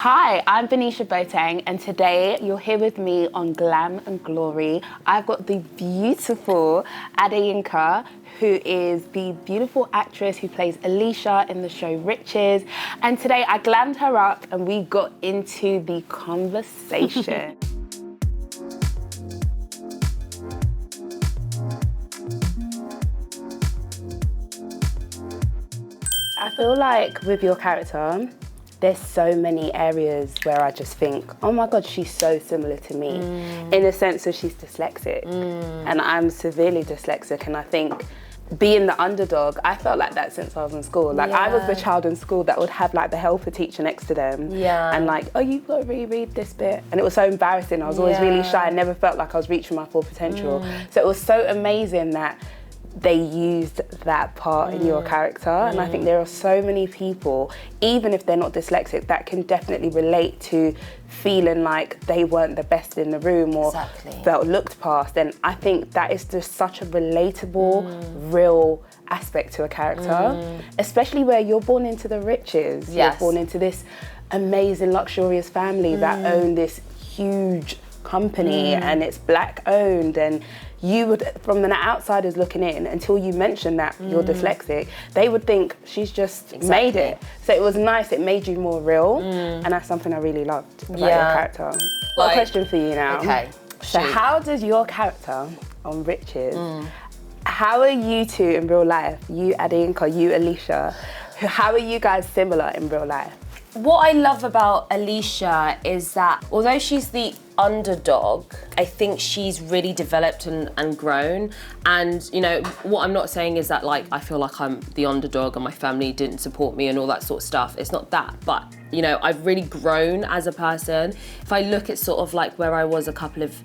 Hi, I'm Bernicia Boateng, and today you're here with me on Glam Glory. I've got the beautiful Adeyinka, who is the beautiful actress who plays Alesha in the show Richards. And today I glammed her up and we got into the conversation. I feel like with your character, there's so many areas where I just think, oh my God, she's so similar to me. In the sense that she's dyslexic. And I'm severely dyslexic, and I think being the underdog, I felt like that since I was in school. Like I was the child in school that would have like the helper teacher next to them. And like, oh, you've got to reread this bit. And it was so embarrassing. I was always really shy. I never felt like I was reaching my full potential. So it was so amazing that they used that part in your character. And I think there are so many people, even if they're not dyslexic, that can definitely relate to feeling like they weren't the best in the room or felt looked past. And I think that is just such a relatable, real aspect to a character, especially where you're born into the riches. You're born into this amazing, luxurious family that own this huge company and it's Black owned, and you would, from the outsiders looking in, until you mention that you're dyslexic, they would think she's just made it. So it was nice, it made you more real, and that's something I really loved about your character. Got a question for you now. Okay. So how does your character on Richards, how are you two in real life? You Adeyinka, you Alesha, how are you guys similar in real life? What I love about Alesha is that although she's the underdog, I think she's really developed and grown. And you know, what I'm not saying is that like I feel like I'm the underdog and my family didn't support me and all that sort of stuff. It's not that, but you know, I've really grown as a person. If I look at sort of like where I was a couple of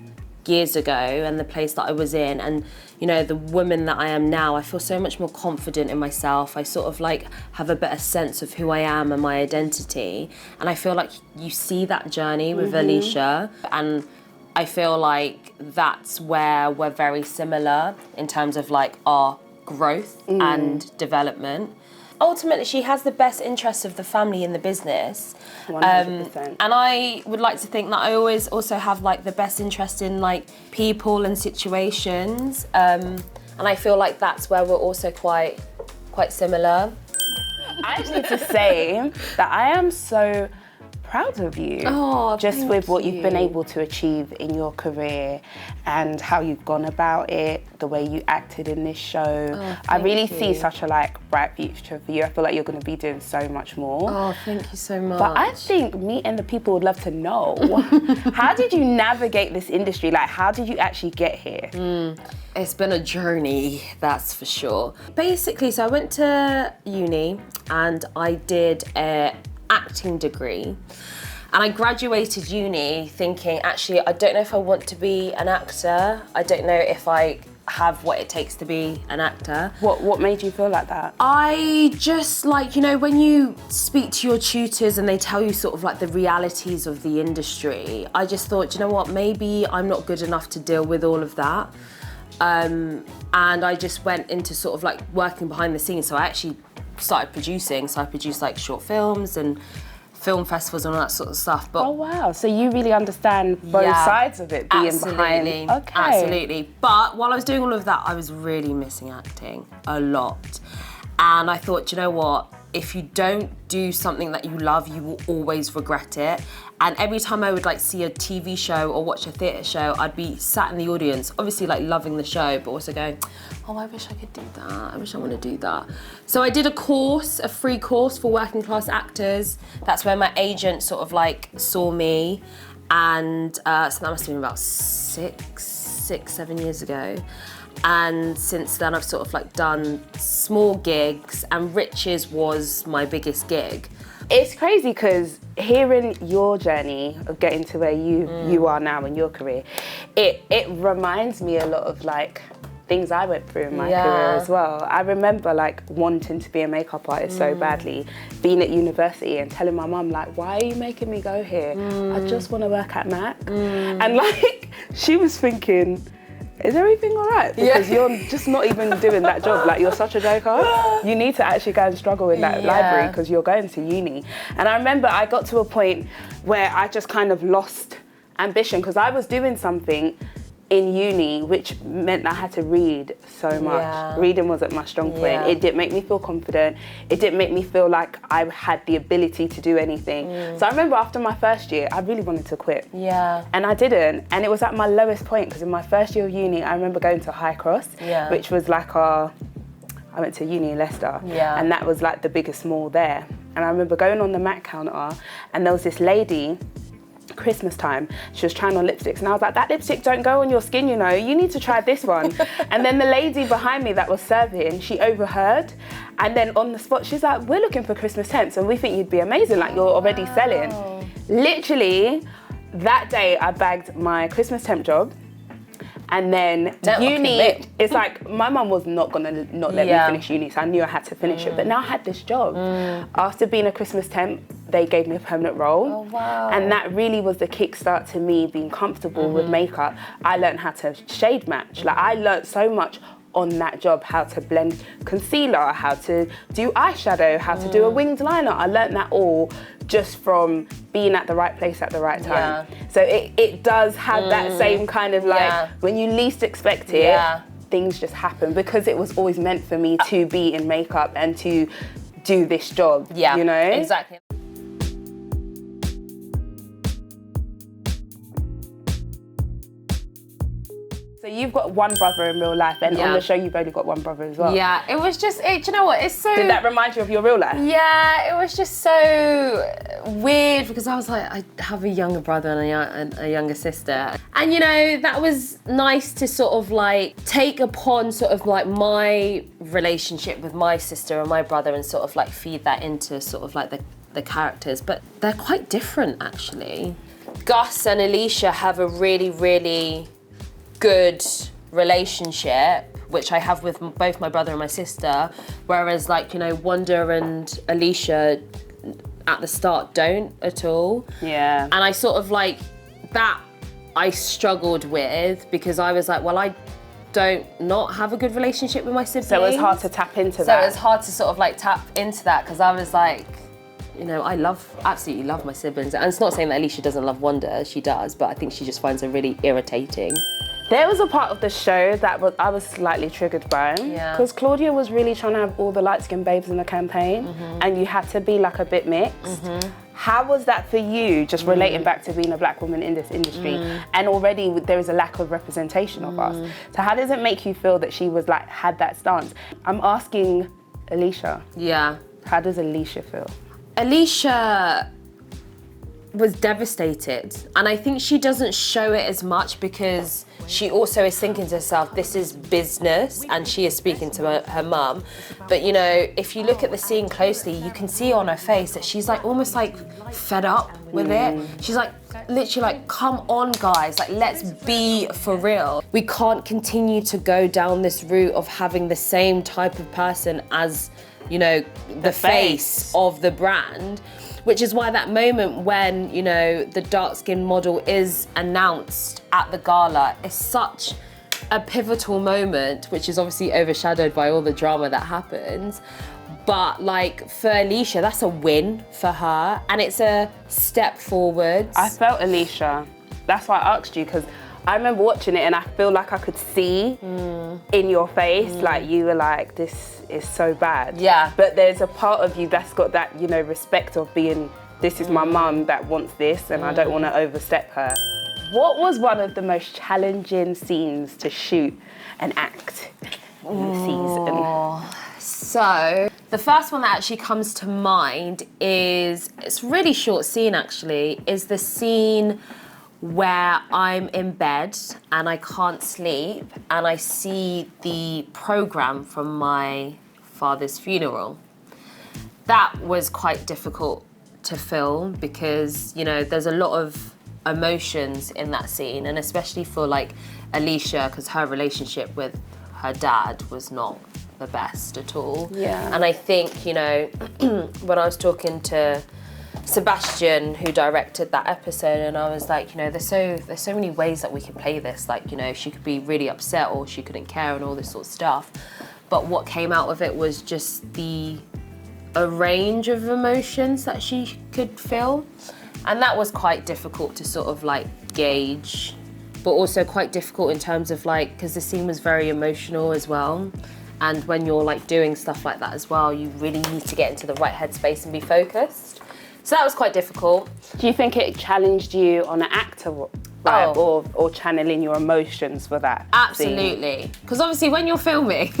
years ago and the place that I was in, and you know, the woman that I am now, I feel so much more confident in myself. I sort of like have a better sense of who I am and my identity, and I feel like you see that journey with Alesha, and I feel like that's where we're very similar in terms of like our growth and development. Ultimately, she has the best interests of the family in the business. 100%. And I would like to think that I always also have like the best interest in like people and situations. And I feel like that's where we're also quite similar. I just need to say that I am so proud of you, just with what you've been able to achieve in your career and how you've gone about it, the way you acted in this show. I really see such a like bright future for you. I feel like you're going to be doing so much more. Oh, thank you so much. But I think me and the people would love to know, how did you navigate this industry? Like, how did you actually get here? It's been a journey, that's for sure. Basically, so I went to uni and I did a acting degree, and I graduated uni thinking, actually, I don't know if I want to be an actor. I don't know if I have what it takes to be an actor. What made you feel like that? I just like, you know, when you speak to your tutors and they tell you sort of like the realities of the industry, I just thought, you know what, maybe I'm not good enough to deal with all of that. And I just went into sort of like working behind the scenes. So I actually started producing. So I produced like short films and film festivals and all that sort of stuff. But oh wow, so you really understand both sides of it, being behind. Okay. Absolutely. But while I was doing all of that, I was really missing acting a lot. And I thought, you know what? If you don't do something that you love, you will always regret it. And every time I would like see a TV show or watch a theatre show, I'd be sat in the audience, obviously like loving the show, but also going, oh, I wish I could do that. I wish I want to do that. So I did a course, a free course for working class actors. That's where my agent sort of like saw me. And so that must have been about six, 7 years ago. And since then I've sort of like done small gigs, and Richards was my biggest gig. It's crazy because hearing your journey of getting to where you are now in your career, it reminds me a lot of like things I went through in my career as well. I remember like wanting to be a makeup artist so badly, being at university and telling my mum like, why are you making me go here? I just want to work at MAC. And like she was thinking, is everything all right? Because you're just not even doing that job. Like, you're such a joker. You need to actually go and struggle in that library because you're going to uni. And I remember I got to a point where I just kind of lost ambition because I was doing something in uni which meant I had to read so much. Reading wasn't my strong point. It didn't make me feel confident. It didn't make me feel like I had the ability to do anything. So I remember after my first year, I really wanted to quit. And I didn't. And it was at my lowest point because in my first year of uni, I remember going to High Cross, which was like I went to uni in Leicester, and that was like the biggest mall there. And I remember going on the Mac counter, and there was this lady, Christmas time, she was trying on lipsticks, and I was like, that lipstick don't go on your skin, you know, you need to try this one. And then the lady behind me that was serving, she overheard, and then on the spot, she's like, we're looking for Christmas temps, and we think you'd be amazing, like you're already selling. Literally, that day I bagged my Christmas temp job. And then uni, it's like, my mum was not gonna not let me finish uni, so I knew I had to finish it. But now I had this job. After being a Christmas temp, they gave me a permanent role. Oh, wow. And that really was the kickstart to me being comfortable with makeup. I learned how to shade match. Like, I learned so much on that job, how to blend concealer, how to do eyeshadow, how to do a winged liner. I learned that all just from being at the right place at the right time. So it does have that same kind of like, when you least expect it, things just happen, because it was always meant for me to be in makeup and to do this job, you know? Exactly. So you've got one brother in real life, and on the show you've only got one brother as well. Yeah, it was just, do you know what, it's so... Did that remind you of your real life? Yeah, it was just so weird, because I was like, I have a younger brother and a younger sister. And you know, that was nice to sort of like take upon sort of like my relationship with my sister and my brother and sort of like feed that into sort of like the characters. But they're quite different, actually. Gus and Alesha have a really, really good relationship, which I have with both my brother and my sister, whereas like, you know, Wanda and Alesha at the start don't at all. Yeah. And I sort of like, that I struggled with, because I was like, well, I don't not have a good relationship with my siblings. So it was hard to tap into that. So it was hard to sort of like tap into that, because I was like, you know, I absolutely love my siblings. And it's not saying that Alesha doesn't love Wanda, she does, but I think she just finds her really irritating. There was a part of the show that I was slightly triggered by, because Claudia was really trying to have all the light-skinned babes in the campaign, and you had to be like a bit mixed. How was that for you, just relating back to being a black woman in this industry, and already there is a lack of representation of us? So how does it make you feel that she was like, had that stance? I'm asking Alesha. Yeah. How does Alesha feel? Alesha was devastated, and I think she doesn't show it as much because she also is thinking to herself, this is business, and she is speaking to her mum. But you know, if you look at the scene closely, you can see on her face that she's like almost like fed up with it. She's like literally like, come on guys, like let's be for real. We can't continue to go down this route of having the same type of person as, you know, the face of the brand. Which is why that moment when, you know, the dark-skinned model is announced at the gala is such a pivotal moment, which is obviously overshadowed by all the drama that happens. But like, for Alesha, that's a win for her, and it's a step forward. I felt Alesha. That's why I asked you, because I remember watching it and I feel like I could see in your face, like you were like, this is so bad. Yeah. But there's a part of you that's got that, you know, respect of being, this is my mum that wants this, and I don't want to overstep her. What was one of the most challenging scenes to shoot and act in the season? So, the first one that actually comes to mind is, it's a really short scene actually, is the scene where I'm in bed and I can't sleep and I see the programme from my father's funeral. That was quite difficult to film because, you know, there's a lot of emotions in that scene, and especially for like Alesha, because her relationship with her dad was not the best at all. Yeah. And I think, you know, when I was talking to Sebastian, who directed that episode, and I was like, you know, there's so many ways that we can play this. Like, you know, she could be really upset or she couldn't care and all this sort of stuff. But what came out of it was just a range of emotions that she could feel. And that was quite difficult to sort of like gauge, but also quite difficult in terms of like, because the scene was very emotional as well. And when you're like doing stuff like that as well, you really need to get into the right headspace and be focused. So that was quite difficult. Do you think it challenged you on an actor vibe or channeling your emotions for that? Absolutely. Because obviously when you're filming,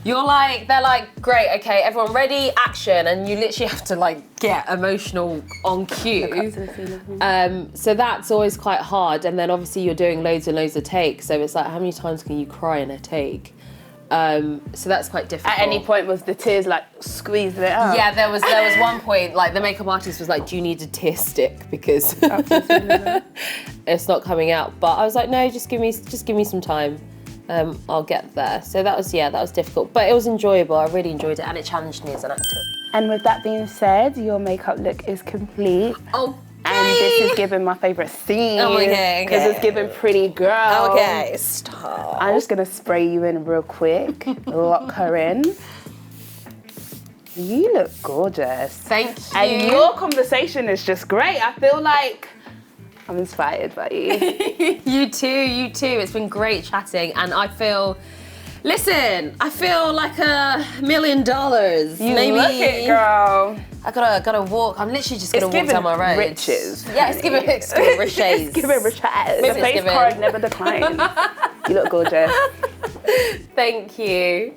they're like, great, okay, everyone ready, action, and you literally have to like get emotional on cue. So that's always quite hard. And then obviously you're doing loads and loads of takes, so it's like, how many times can you cry in a take? So that's quite difficult. At any point was the tears like squeezing it out? Yeah, there was one point, like the makeup artist was like, do you need a tear stick? Because it's not coming out. But I was like, no, just give me some time. I'll get there. So that was difficult, but it was enjoyable. I really enjoyed it, and it challenged me as an actor. And with that being said, your makeup look is complete. Oh. And this is giving my favourite scene. Okay. Because it's giving pretty girl. Okay, stop. I'm just going to spray you in real quick. Lock her in. You look gorgeous. Thank you. And your conversation is just great. I feel like I'm inspired by you. You too. It's been great chatting, and I feel like $1 million. You look it, girl. I gotta walk. I'm literally just gonna walk down my road. Riches. Yeah, it's giving riches. It's giving riches. The face card never declines. You look gorgeous. Thank you.